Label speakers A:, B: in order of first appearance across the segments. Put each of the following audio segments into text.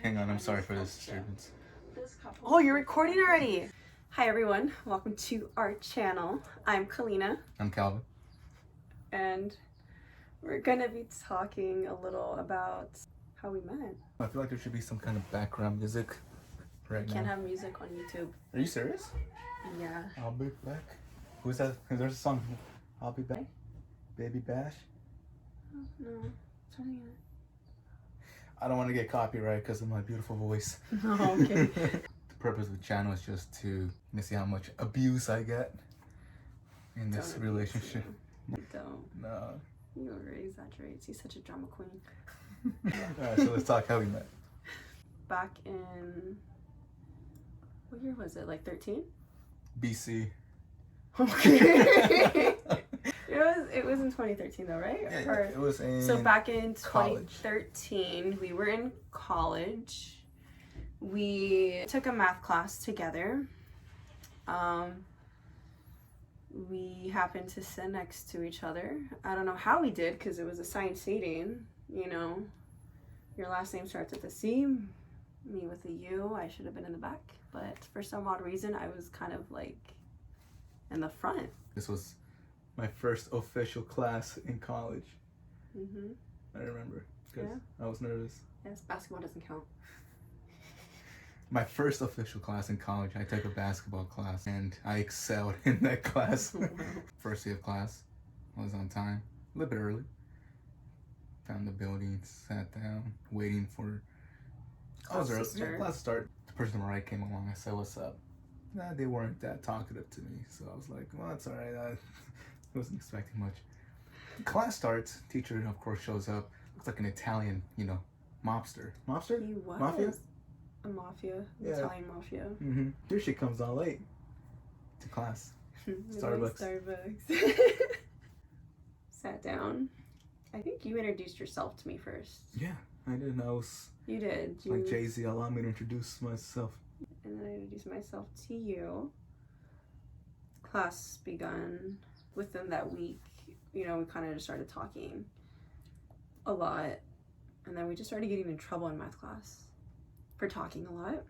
A: Hang on, I'm sorry for this disturbance.
B: Oh, you're recording already? Hi everyone, welcome to our channel. I'm Kalina.
A: I'm Calvin.
B: And we're gonna be talking a little about how we met.
A: I feel like there should be some kind of background music right now.
B: Can't have music on YouTube.
A: Are you serious?
B: Yeah.
A: I'll be back. Who's that? There's a song. I'll be back. Baby Bash.
B: Oh, no. Sorry.
A: I don't want to get copyright because of my beautiful voice.
B: Oh, okay.
A: The purpose of the channel is just to see how much abuse I get in this
B: Don't
A: relationship.
B: Don't.
A: No.
B: You already exaggerate. She's such a drama queen.
A: Alright, so let's talk how we met.
B: Back in... What year was it? Like 13?
A: BC.
B: Okay. It was in 2013 though, right?
A: Yeah,
B: Or,
A: it was in
B: so back in
A: college.
B: 2013, we were in college. We took a math class together. We happened to sit next to each other. I don't know how we did because it was assigned seating. You know, your last name starts with a C, me with a U. I should have been in the back, but for some odd reason, I was kind of like in the front.
A: This was my first official class in college.
B: Mm-hmm.
A: I remember because
B: Yeah.
A: I was nervous.
B: Yes, basketball doesn't count.
A: My first official class in college, I took a basketball class and I excelled in that class. First day of class, I was on time, a little bit early. Found the building, sat down, waiting for
B: Class to start.
A: Class to start. The person on the right came along. I said, "What's up?" Nah, they weren't that talkative to me, so I was like, "Well, that's all right." I wasn't expecting much. Class starts. Teacher, of course, shows up. Looks like an Italian, mobster. Mobster?
B: He was
A: Mafia?
B: a mafia,
A: Yeah.
B: Italian mafia.
A: Mm-hmm. Here she comes all late to class. Starbucks.
B: Starbucks. Sat down. I think you introduced yourself to me first.
A: Yeah, I did. I was
B: You did.
A: like Jay-Z. Allow me to introduce myself.
B: And then I introduced myself to you. Class begun. Within that week, we kind of just started talking a lot. And then we just started getting in trouble in math class for talking a lot.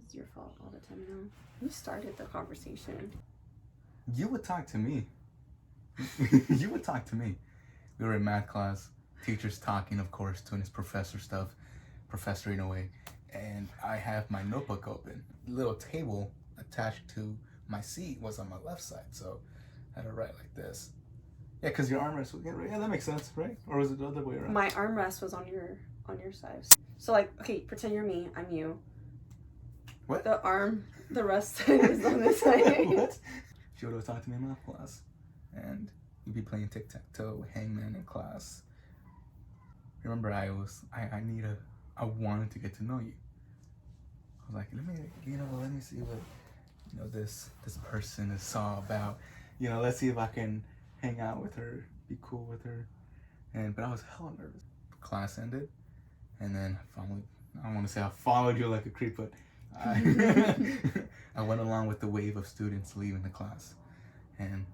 B: It's your fault all the time now. You started the conversation.
A: You would talk to me. You would talk to me. We were in math class. Teacher's talking, of course, doing his professor stuff, professoring away. And I have my notebook open. The little table attached to my seat was on my left side, so I had to write like this. Yeah, because your armrest was... Yeah, that makes sense, right? Or was it the other way around?
B: My armrest was on your side. So like, okay, pretend you're me, I'm you.
A: What?
B: The rest is on this side.
A: What? She would have talked to me in math class. And we'd be playing tic-tac-toe, hangman in class. Remember, I wanted to get to know you. I was like, let me see what, this person is all about. Let's see if I can hang out with her, be cool with her. But I was hella nervous. Class ended, and then I don't want to say I followed you like a creep, but I went along with the wave of students leaving the class. And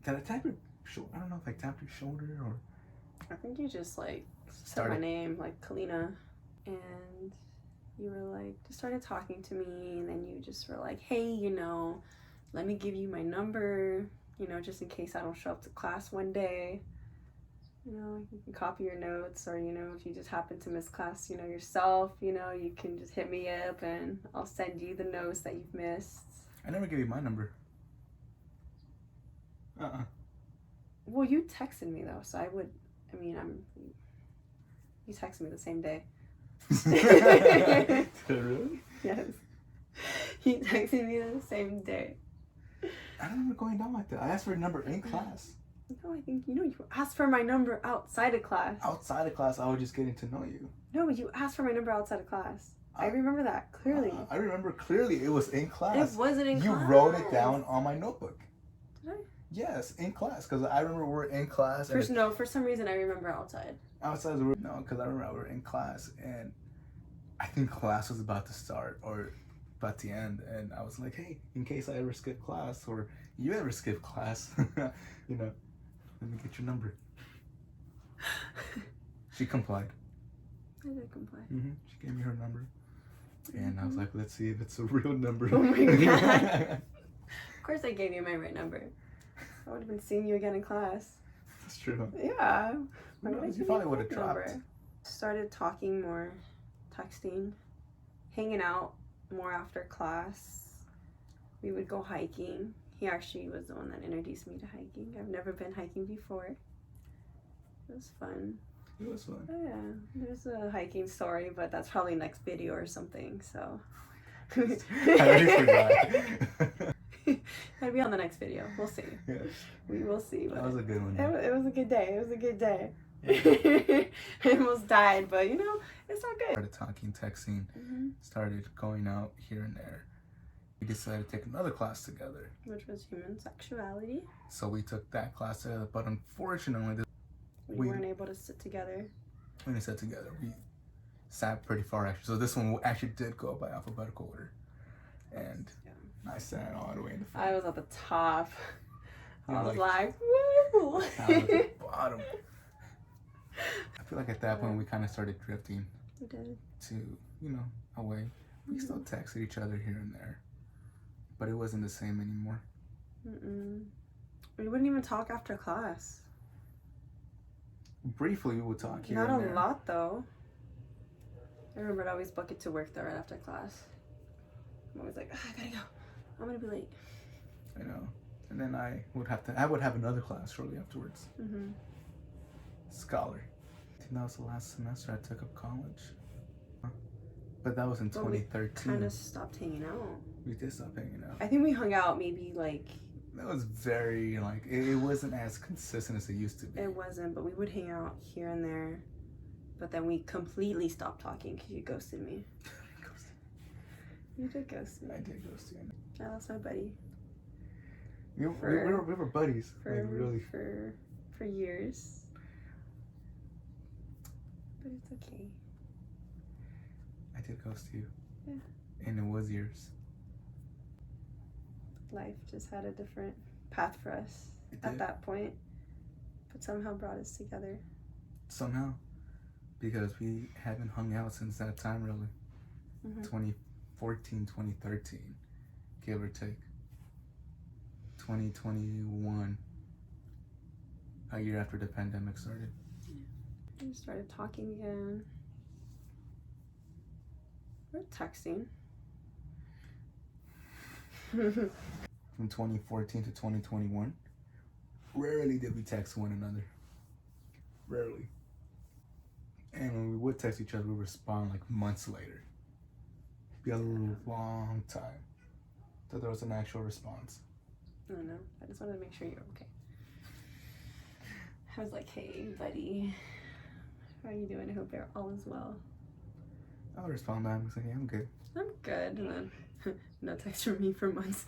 A: did I tap your shoulder? I don't know if I tapped your shoulder or...
B: I think you just said my name, like Kalina, and you were just started talking to me, and then you just were like, hey, let me give you my number, just in case I don't show up to class one day. You can copy your notes, or, if you just happen to miss class, yourself, you can just hit me up and I'll send you the notes that you've missed.
A: I never gave you my number.
B: Well, you texted me though, so you texted me the same day.
A: Really?
B: Yes. You texted me the same day.
A: I don't remember going down like that. I asked for your number in class.
B: No, I think, you asked for my number outside of class.
A: Outside of class, I was just getting to know you.
B: No, but you asked for my number outside of class. I remember that clearly.
A: I remember clearly it was in class.
B: It wasn't in class.
A: You wrote it down on my notebook.
B: Did I?
A: Yes, in class, because I remember we were in class.
B: For some reason I remember outside.
A: Outside, no, because I remember we were in class, and I think class was about to start, or about to end, and I was like, hey, in case I ever skip class, or you ever skip class, let me get your number. She complied.
B: I did comply.
A: She gave me her number. And I was like, let's see if it's a real number.
B: Oh my God. Of course I gave you my right number. I would have been seeing you again in class.
A: That's true.
B: Yeah.
A: Who knows? You probably would have dropped.
B: Started talking more, texting, hanging out more after class. We would go hiking. He actually was the one that introduced me to hiking. I've never been hiking before. It was fun.
A: It was fun.
B: Oh yeah, there's a hiking story, but that's probably next video or something, so.
A: I already forgot.
B: That'll be on the next video. We'll see.
A: Yeah.
B: We will see.
A: That was a good one.
B: It was a good day. It was a good day. I almost died, but you know, it's all good.
A: Started talking, texting, started going out here and there. We decided to take another class together.
B: Which was human sexuality.
A: So we took that class together, but unfortunately,
B: we weren't able to sit together.
A: When we sat together, we sat pretty far actually. So this one actually did go by alphabetical order. And I sat all the way in the front.
B: I was at the top. I was like,
A: I
B: woo!
A: was at the bottom. I feel like at that point we kind of started drifting.
B: We did.
A: To, you know, away. We still texted each other here and there. But it wasn't the same anymore.
B: We wouldn't even talk after class.
A: Briefly we would talk here
B: Not
A: and
B: a
A: there.
B: lot though. I remember I'd always book it to work though right after class. I'm always like, I gotta go. I'm gonna be late.
A: I know. And then I would have another class shortly afterwards. Scholar. I think that was the last semester I took up college. But that was in 2013.
B: We kind of stopped hanging out.
A: We did stop hanging out.
B: I think we hung out maybe like...
A: That was very, like, it wasn't as consistent as it used to be.
B: It wasn't, but we would hang out here and there. But then we completely stopped talking because you ghosted me. You did ghost me.
A: I did ghost you.
B: I lost my buddy.
A: We were buddies.
B: For,
A: like, really.
B: For years. But it's okay.
A: I did ghost you.
B: Yeah.
A: And it was years.
B: Life just had a different path for us at that point. But somehow brought us together.
A: Somehow. Because we haven't hung out since that time, really. 2014, 2013. Give or take. 2021. A year after the pandemic started.
B: We started talking again. We're texting.
A: From 2014 to 2021, rarely did we text one another. Rarely. And when we would text each other, we would respond like months later. It'd be a long time till there was an actual response.
B: I don't know. I just wanted to make sure you're okay. I was like, hey, buddy. How are you doing? I hope you're all is well.
A: I would respond back and say, yeah, I'm good.
B: I'm good. And then no text from me for months.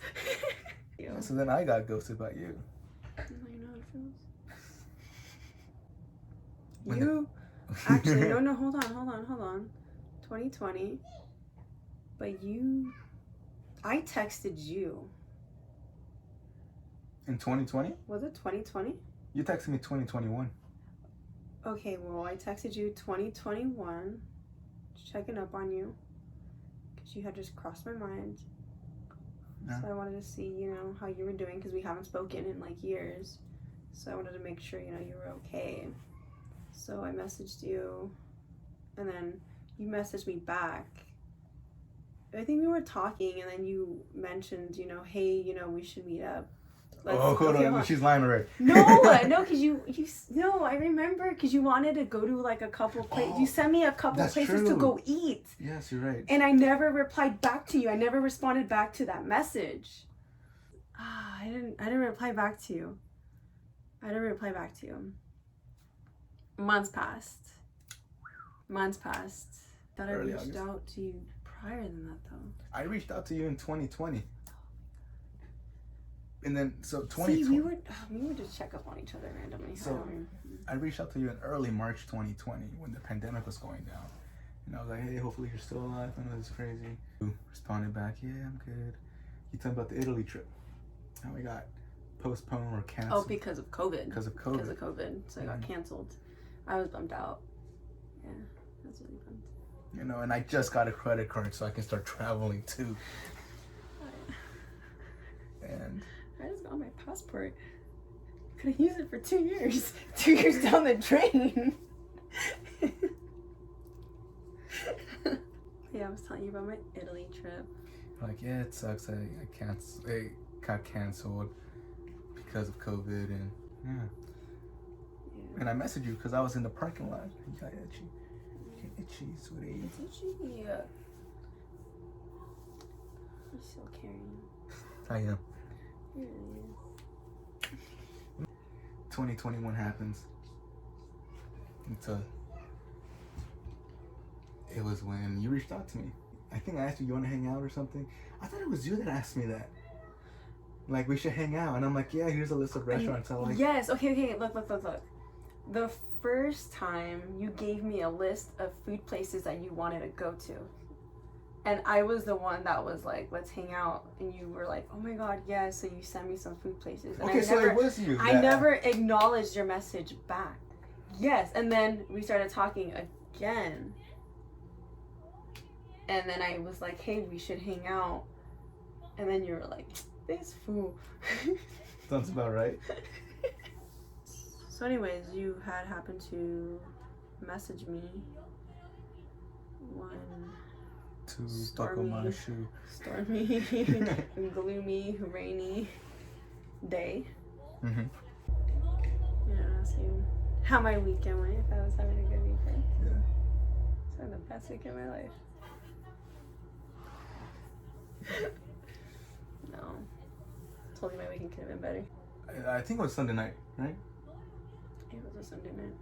A: Yeah, so then I got ghosted by you.
B: You know how it feels. You actually no, hold on. 2020. But I texted you.
A: In 2020?
B: Was it 2020?
A: You texted me 2021.
B: Okay, well, I texted you 2021, checking up on you, because you had just crossed my mind.
A: Yeah.
B: So I wanted to see, you know, how you were doing, because we haven't spoken in, like, years. So I wanted to make sure, you know, you were okay. So I messaged you, and then you messaged me back. I think we were talking, and then you mentioned, you know, hey, you know, we should meet up.
A: Hold on. She's lying already.
B: No, because I remember because you wanted to go to like a couple places. You sent me a couple places to go eat.
A: Yes, you're right.
B: And I never replied back to you. I never responded back to that message. I didn't reply back to you. Months passed. Thought I reached out to you prior than that though.
A: I reached out to you in 2020. And then, so 2020.
B: See, we would just check up on each other randomly.
A: So, I reached out to you in early March 2020 when the pandemic was going down. And I was like, hey, hopefully you're still alive. I know this is crazy. You responded back, yeah, I'm good. You told me about the Italy trip. And we got postponed or canceled.
B: Oh, because of COVID.
A: Because of COVID.
B: So it got canceled. I was bummed out. Yeah, that's really fun.
A: You know, and I just got a credit card so I can start traveling too. And
B: I just got my passport. Could have used it for 2 years. 2 years down the drain. Yeah, I was telling you about my Italy trip.
A: like, yeah, it sucks. It got canceled because of COVID, and yeah.
B: Yeah.
A: And I messaged you because I was in the parking lot. You got itchy. You get itchy, sweetie.
B: It's itchy. Yeah. You're still carrying.
A: I am.
B: It really is.
A: 2021 happens. It was when you reached out to me. I think I asked you want to hang out or something. I thought it was you that asked me that. Like, we should hang out. And I'm like, yeah, here's a list of restaurants I like.
B: Yes, okay, look. The first time you gave me a list of food places that you wanted to go to. And I was the one that was like, let's hang out. And you were like, oh my God, yes. So you sent me some food places. And
A: Okay, so it was you.
B: I never acknowledged your message back. Yes, and then we started talking again. And then I was like, hey, we should hang out. And then you were like, this fool.
A: Sounds about right.
B: So anyways, you had happened to message me one
A: To buckle my shoe.
B: stormy, gloomy, rainy day.
A: Mm-hmm.
B: You know, ask you how my weekend went, if I was having a good weekend.
A: Yeah.
B: It's like the best week of my life. No. Told you my weekend could have been better.
A: I think it was Sunday night, right?
B: It was a Sunday night.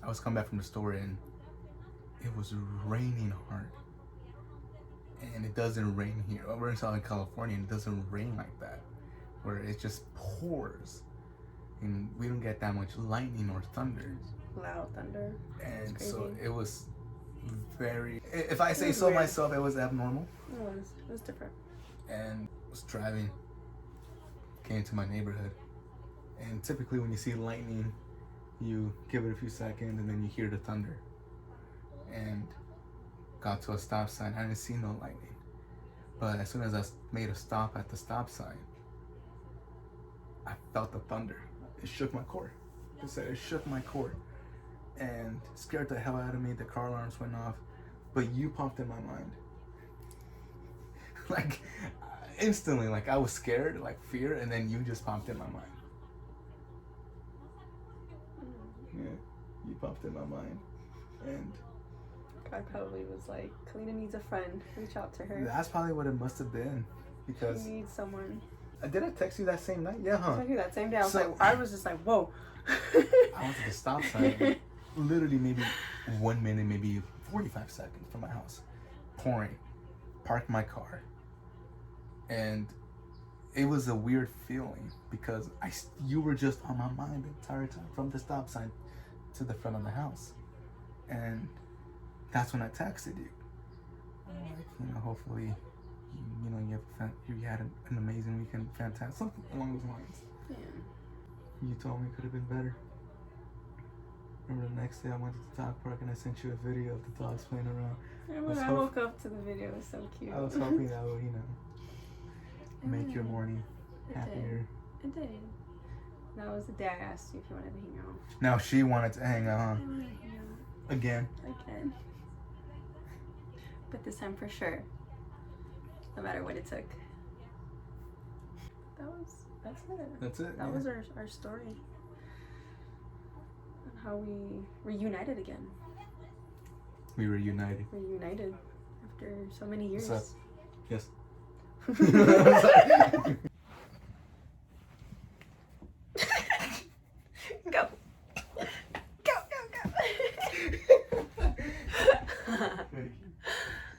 A: I was coming back from the store and it was raining hard. And it doesn't rain here. We're in Southern California and it doesn't rain like that. Where it just pours. And we don't get that much lightning or thunder.
B: Loud thunder.
A: And
B: It's
A: so
B: crazy.
A: it was very, if I say
B: was
A: so
B: weird.
A: myself, it was abnormal.
B: It was different.
A: And was driving, came to my neighborhood. And typically when you see lightning, you give it a few seconds and then you hear the thunder. And got to a stop sign. I didn't see no lightning. But as soon as I made a stop at the stop sign, I felt the thunder. It shook my core. It shook my core. And scared the hell out of me. The car alarms went off. But you popped in my mind. Like, instantly, like I was scared, like fear, and then you just popped in my mind. Yeah, you popped in my mind. And
B: I probably was like, Kalina needs a friend. Reach out to her.
A: that's probably what it must have been. Because
B: She needs someone.
A: did I text you that same night? Yeah, huh?
B: I that same day. I was just like, whoa.
A: I went to the stop sign, literally maybe 1 minute, maybe 45 seconds from my house. Pouring. Parked my car. And it was a weird feeling because you were just on my mind the entire time from the stop sign to the front of the house. And that's when I texted you. Like, hopefully, you had an amazing weekend, fantastic, something along those lines.
B: Yeah.
A: You told me it could have been better. Remember the next day I went to the dog park and I sent you a video of the dogs playing around.
B: And when I woke up to the video, it was so cute.
A: I was hoping that would, make your morning happier.
B: It did. That was the day I asked you if you wanted to hang out.
A: Now she wanted to hang out,
B: I
A: huh?
B: wanted to hang out
A: Again.
B: again. But this time for sure. No matter what it took. That's it.
A: That's it.
B: That was our story. And how we reunited again.
A: We were united.
B: Reunited after so many years.
A: What's up? Yes.
B: Go. Go.
A: Ready?